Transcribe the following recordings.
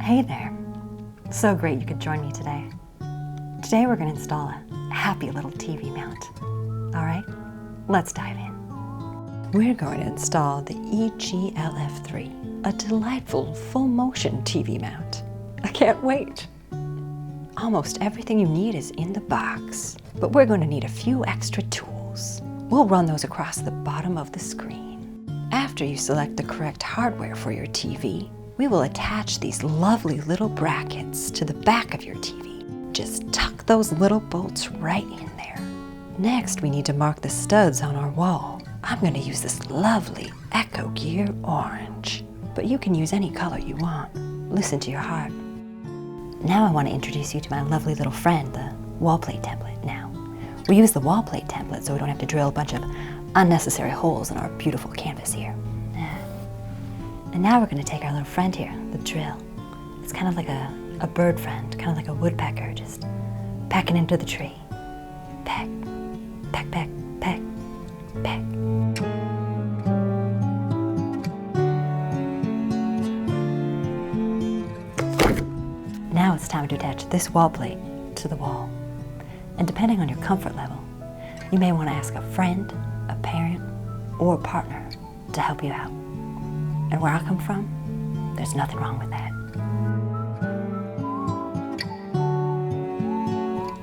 Hey there. So great you could join me today. Today we're going to install a happy little TV mount. All right, let's dive in. We're going to install the EGLF3, a delightful full-motion TV mount. I can't wait. Almost everything you need is in the box, but we're going to need a few extra tools. We'll run those across the bottom of the screen. After you select the correct hardware for your TV, we will attach these lovely little brackets to the back of your TV. Just tuck those little bolts right in there. Next, we need to mark the studs on our wall. I'm going to use this lovely Echogear orange, but you can use any color you want. Listen to your heart. Now I want to introduce you to my lovely little friend, the wall plate template. Now, we use the wall plate template so we don't have to drill a bunch of unnecessary holes in our beautiful canvas here. And now we're going to take our little friend here, the drill. It's kind of like a bird friend, kind of like a woodpecker, just pecking into the tree. Peck, peck, peck, peck, peck. Now it's time to attach this wall plate to the wall. And depending on your comfort level, you may want to ask a friend, a parent, or a partner to help you out. And where I come from, there's nothing wrong with that.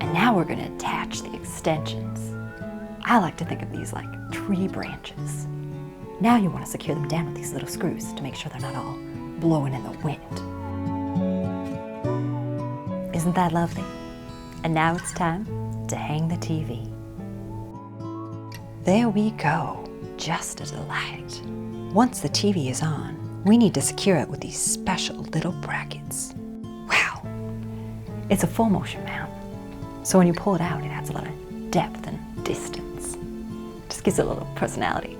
And now we're going to attach the extensions. I like to think of these like tree branches. Now you want to secure them down with these little screws to make sure they're not all blowing in the wind. Isn't that lovely? And now it's time to hang the TV. There we go, just a delight. Once the TV is on, we need to secure it with these special little brackets. Wow, it's a full motion mount, so when you pull it out, it adds a lot of depth and distance. Just gives it a little personality.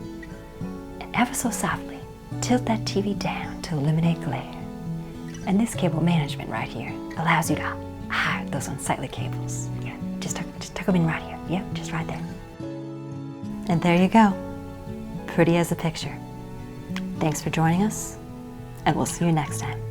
And ever so softly, tilt that TV down to eliminate glare. And this cable management right here allows you to hide those unsightly cables. Yeah, just tuck them in right here. Yep, just right there. And there you go, pretty as a picture. Thanks for joining us, and we'll see you next time.